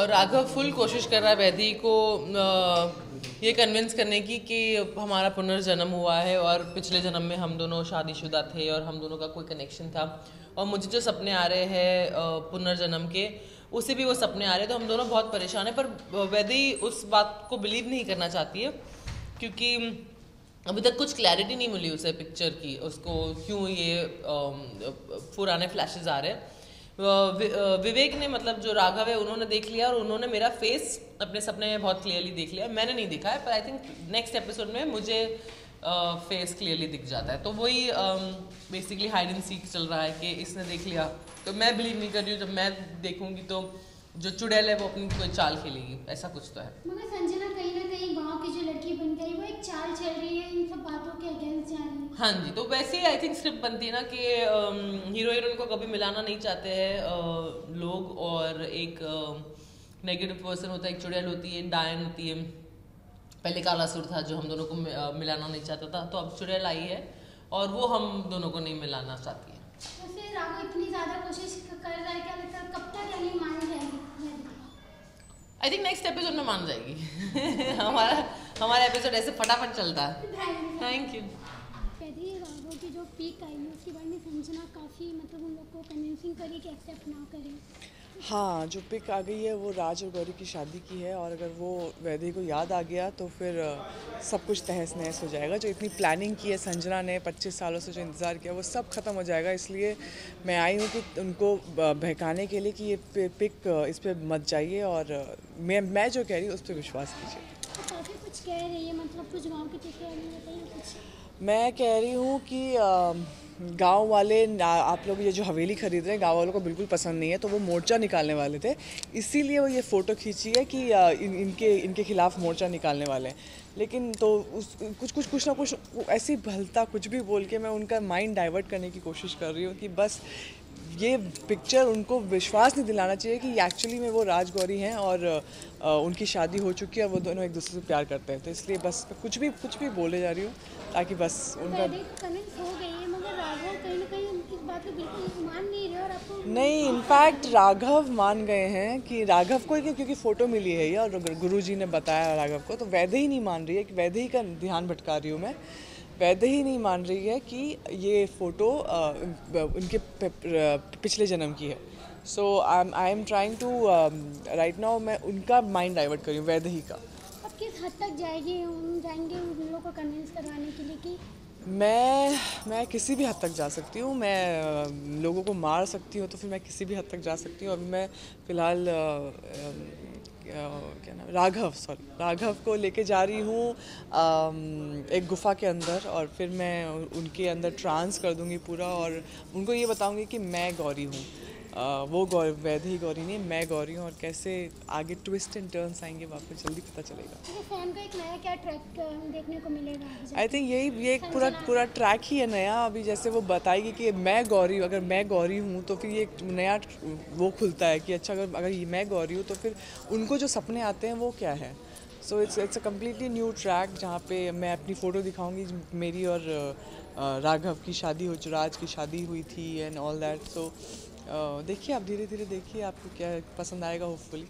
और राघव फुल कोशिश कर रहा है वैदेही को ये कन्विंस करने की कि हमारा पुनर्जन्म हुआ है और पिछले जन्म में हम दोनों शादीशुदा थे और हम दोनों का कोई कनेक्शन था, और मुझे जो सपने आ रहे हैं पुनर्जन्म के, उसे भी वो सपने आ रहे हैं, तो हम दोनों बहुत परेशान हैं। पर वैदेही उस बात को बिलीव नहीं करना चाहती है क्योंकि अभी तक कुछ क्लैरिटी नहीं मिली उसे पिक्चर की, उसको क्यों ये पुराने फ्लैशेस आ रहे हैं। विवेक ने, मतलब जो राघव है, उन्होंने देख लिया और उन्होंने मेरा फेस अपने सपने में बहुत क्लियरली देख लिया। मैंने नहीं देखा है, पर आई थिंक नेक्स्ट एपिसोड में मुझे फेस क्लियरली दिख जाता है। तो वही बेसिकली हाइड एंड सीक चल रहा है कि इसने देख लिया, तो मैं बिलीव नहीं कर रही हूँ। जब मैं देखूंगी तो जो चुड़ैल है वो अपनी कोई चाल खेलेगी, ऐसा कुछ तो है। मगर संजना कहीं ना कहीं गांव की जो लड़की बन गई, वो एक चाल चल रही है, इन सब बातों के अगेंस्ट जा रही है। हाँ जी, तो वैसे ही आई थिंक स्क्रिप्ट बनती है ना कि हीरो हीरोइन को कभी मिलाना नहीं चाहते हैं लोग, और एक नेगेटिव पर्सन होता है, एक चुड़ैल होती है, डायन होती है। पहले कालासुर था जो हम दोनों को मिलाना नहीं चाहता था, तो अब चुड़ैल आई है और वो हम दोनों को नहीं मिलाना चाहती है। वैसे राघव इतनी ज्यादा कोशिश कर रहा है, क्या लगता है कब तक यानी मान जाएगी? आई थिंक नेक्स्ट एपिसोड में मान जाएगी। हमारा एपिसोड ऐसे फटाफट चलता है। Thank you. कहती है राघव की जो पीक आई है उसके बाद में संजना काफ़ी मतलब उन लोग को कन्विंसिंग करी कि एक्सेप्ट ना करें। हाँ, जो पिक आ गई है वो राज और गौरी की शादी की है, और अगर वो वैदेही को याद आ गया तो फिर सब कुछ तहस नहस हो जाएगा। जो इतनी प्लानिंग की है संजना ने 25 सालों से, जो इंतज़ार किया, वो सब खत्म हो जाएगा। इसलिए मैं आई हूँ कि उनको बहकाने के लिए कि ये पिक इस पर मत जाइए, और मैं जो कह रही हूँ उस पर विश्वास कीजिए। तो काफ़ी कुछ कह रही है, मतलब कुछ गाँव की चीज़ें बताइए कुछ। मैं कह रही हूँ कि गांव वाले, आप लोग ये जो हवेली खरीद रहे हैं, गांव वालों को बिल्कुल पसंद नहीं है, तो वो मोर्चा निकालने वाले थे, इसीलिए वो ये फ़ोटो खींची है कि इनके खिलाफ मोर्चा निकालने वाले हैं। लेकिन तो कुछ ना कुछ ऐसी भलता कुछ भी बोल के मैं उनका माइंड डाइवर्ट करने की कोशिश कर रही हूँ कि बस ये पिक्चर उनको विश्वास नहीं दिलाना चाहिए कि एक्चुअली में वो राजगौरी हैं और उनकी शादी हो चुकी है और वो दोनों एक दूसरे से प्यार करते हैं। तो इसलिए बस कुछ भी बोले जा रही हूँ ताकि बस उनका कन्विंस हो गई है, मगर राघव कहीं ना कहीं उनकी बात को बिल्कुल मान नहीं रहे। और आपको नहीं, इनफैक्ट राघव मान गए हैं कि राघव को, क्योंकि फ़ोटो मिली है ये और गुरुजी ने बताया राघव को, तो वैदेही नहीं मान रही है, कि वैदेही का ध्यान भटका रही हूँ मैं। वैदेही नहीं मान रही है कि ये फ़ोटो उनके पिछले जन्म की है। So I am trying to right now मैं उनका माइंड डाइवर्ट करी हूँ, वैदेही का। अब किस हद तक जाएंगे उन लोगों को कन्विंस करवाने के लिए कि मैं किसी भी हद तक जा सकती हूँ। मैं लोगों को मार सकती हूँ, तो फिर मैं किसी भी हद तक जा सकती हूँ। अभी मैं फ़िलहाल क्या नाम, राघव को लेके जा रही हूँ एक गुफ़ा के अंदर, और फिर मैं उनके अंदर ट्रांस कर दूँगी पूरा, और उनको ये बताऊँगी कि मैं गौरी हूँ, वो वैदेही गौरी नहीं, मैं गौरी हूँ। और कैसे आगे ट्विस्ट एंड टर्न्स आएंगे वो आपको जल्दी पता चलेगा। फैन का एक नया क्या ट्रैक देखने को मिलेगा? आई थिंक ये एक पूरा ट्रैक ही है नया। अभी जैसे वो बताएगी कि मैं गौरी, अगर मैं गौरी हूँ तो फिर ये एक नया वो खुलता है कि अच्छा, अगर ये मैं गौरी हूँ तो फिर उनको जो सपने आते हैं वो क्या है। So it's a completely new track, जहाँ पे मैं अपनी फ़ोटो दिखाऊंगी मेरी और राघव की शादी हो, जो राज की शादी हुई थी एंड ऑल दैट। सो देखिए, आप धीरे धीरे देखिए, आपको क्या पसंद आएगा होपफुली।